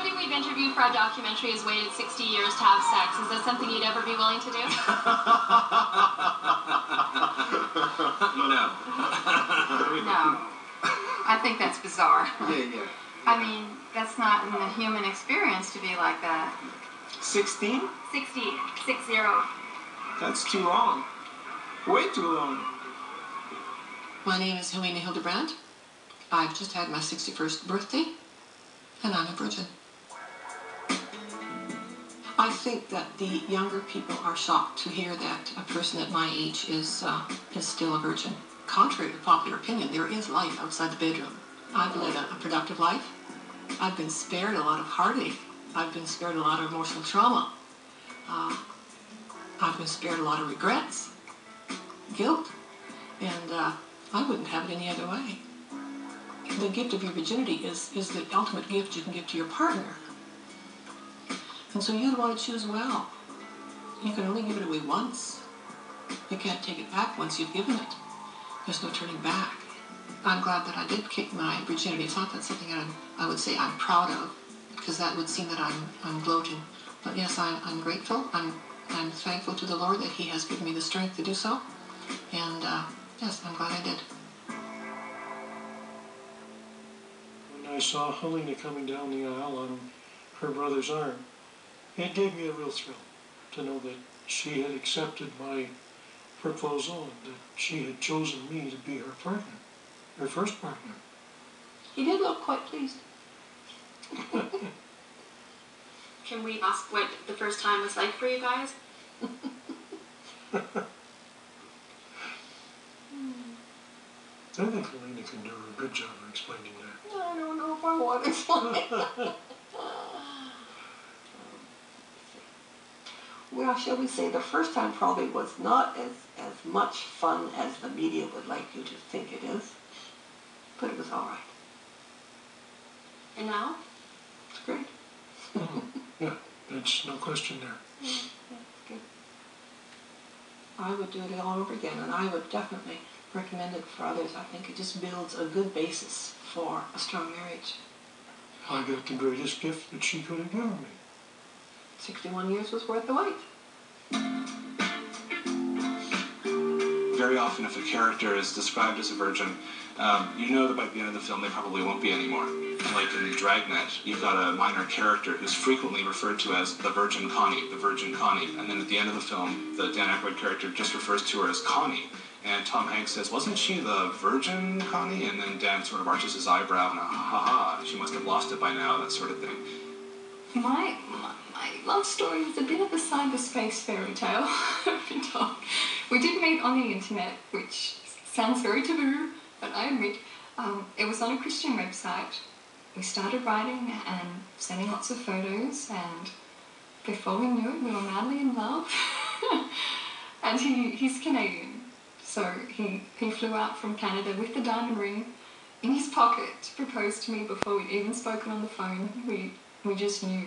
somebody we've interviewed for our documentary has waited 60 years to have sex. Is that something you'd ever be willing to do? No. No. I think that's bizarre. Yeah. I mean, that's not in the human experience to be like that. 16? 60. That's too long. Way too long. My name is Helena Hildebrandt. I've just had my 61st birthday, and I'm a virgin. I think that the younger people are shocked to hear that a person at my age is still a virgin. Contrary to popular opinion, there is life outside the bedroom. I've led a productive life. I've been spared a lot of heartache. I've been spared a lot of emotional trauma. I've been spared a lot of regrets, guilt, and I wouldn't have it any other way. The gift of your virginity is the ultimate gift you can give to your partner. And so you'd want to choose well. You can only give it away once. You can't take it back once you've given it. There's no turning back. I'm glad that I did keep my virginity. It's not that something I would say I'm proud of, because that would seem that I'm gloating. But yes, I'm grateful. I'm thankful to the Lord that He has given me the strength to do so. And yes, I'm glad I did. When I saw Helena coming down the aisle on her brother's arm, it gave me a real thrill to know that she had accepted my proposal and that she had chosen me to be her partner, her first partner. He did look quite pleased. Can we ask what the first time was like for you guys? I think Helena can do a good job of explaining that. I don't know if I want to explain. Well, shall we say the first time probably was not as much fun as the media would like you to think it is, but it was all right. And now? It's great. Yeah, that's no question there. Yeah, it's good. I would do it all over again, and I would definitely recommend it for others. I think it just builds a good basis for a strong marriage. I got the greatest gift that she could have given me. 61 years was worth the wait. Very often, if a character is described as a virgin, you know that by the end of the film they probably won't be anymore. Like in Dragnet, you've got a minor character who's frequently referred to as the Virgin Connie, and then at the end of the film, the Dan Aykroyd character just refers to her as Connie. And Tom Hanks says, wasn't she the Virgin Connie? And then Dan sort of arches his eyebrow and ha, she must have lost it by now, that sort of thing. My love story is a bit of a cyberspace fairy tale, I've been told. We did meet on the internet, which sounds very taboo, but I admit, it was on a Christian website. We started writing and sending lots of photos, and before we knew it, we were madly in love. And he's Canadian, so he flew out from Canada with the diamond ring in his pocket to propose to me before we'd even spoken on the phone. We just knew.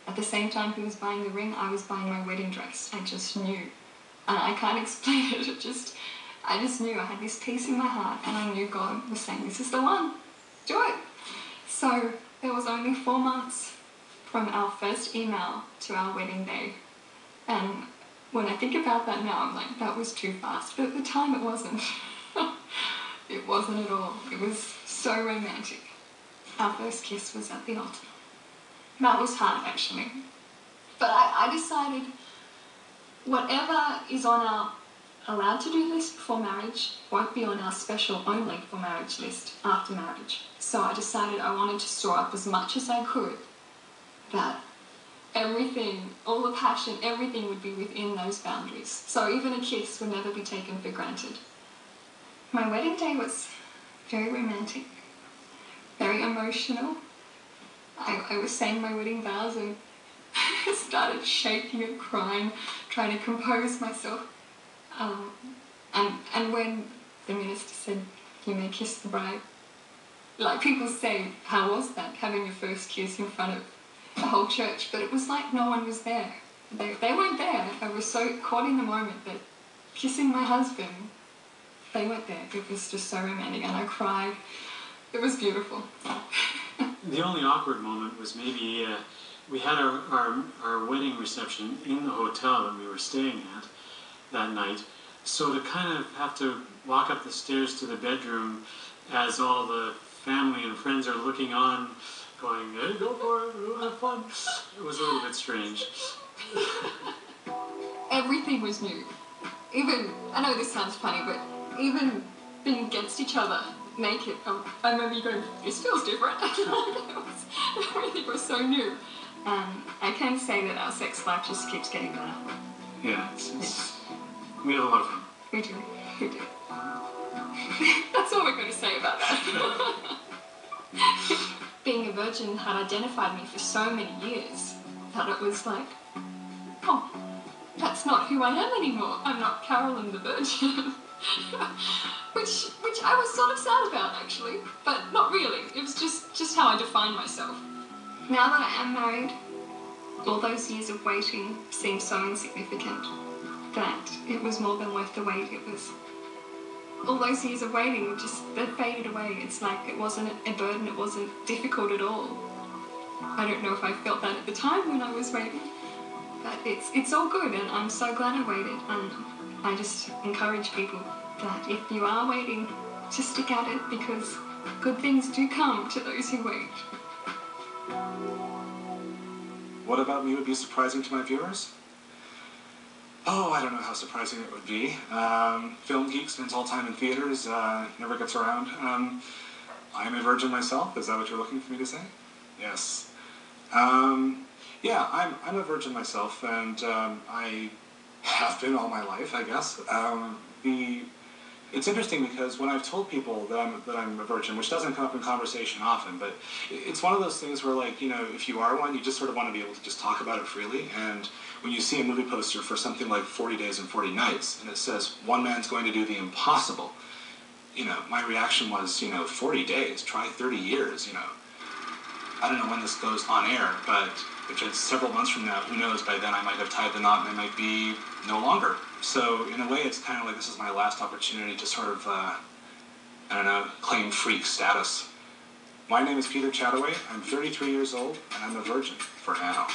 At the same time he was buying the ring, I was buying my wedding dress. I just knew. And I can't explain it. I just knew. I had this peace in my heart, and I knew God was saying, this is the one. Do it. So there was only 4 months from our first email to our wedding day. And when I think about that now, I'm like, that was too fast. But at the time, it wasn't. It wasn't at all. It was so romantic. Our first kiss was at the altar. That was hard, actually. But I decided whatever is on our allowed to do list before marriage won't be on our special only for marriage list after marriage. So I decided I wanted to store up as much as I could, that everything, all the passion, everything would be within those boundaries. So even a kiss would never be taken for granted. My wedding day was very romantic, very emotional. I was saying my wedding vows and I started shaking and crying, trying to compose myself. And when the minister said, you may kiss the bride, like people say, how was that, having your first kiss in front of the whole church? But it was like no one was there. They weren't there. I was so caught in the moment that kissing my husband, they weren't there. It was just so romantic, and I cried. It was beautiful. The only awkward moment was maybe we had our wedding reception in the hotel that we were staying at that night. So to kind of have to walk up the stairs to the bedroom as all the family and friends are looking on, going, hey, go for it, we'll have fun. It was a little bit strange. Everything was new. Even, I know this sounds funny, but even being against each other, naked, I remember you going, this feels different. Everything was so new. I can say that our sex life just keeps getting better. Yeah, we have a lot of fun. We do. That's all we're going to say about that. Being a virgin had identified me for so many years that it was like, oh, that's not who I am anymore. I'm not Carolyn the Virgin. which I was sort of sad about, actually, but not really. It was just how I defined myself. Now that I am married, all those years of waiting seem so insignificant that it was more than worth the wait. It was all those years of waiting they faded away. It's like it wasn't a burden, it wasn't difficult at all. I don't know if I felt that at the time when I was waiting, but it's all good, and I'm so glad I waited. And I just encourage people that if you are waiting, to stick at it, because good things do come to those who wait. What about me would be surprising to my viewers? Oh, I don't know how surprising it would be. Film geek spends all time in theaters, never gets around. I'm a virgin myself. Is that what you're looking for me to say? Yes. Yeah, I'm a virgin myself, and I have been all my life, I guess. It's interesting because when I've told people that I'm a virgin, which doesn't come up in conversation often, but it's one of those things where, like, you know, if you are one, you just sort of want to be able to just talk about it freely. And when you see a movie poster for something like 40 Days and 40 Nights, and it says one man's going to do the impossible, you know, my reaction was, you know, 40 days, try 30 years, you know. I don't know when this goes on air, but if it's several months from now, who knows, by then I might have tied the knot and I might be no longer. So in a way, it's kind of like this is my last opportunity to sort of, I don't know, claim freak status. My name is Peter Chataway, I'm 33 years old, and I'm a virgin for now.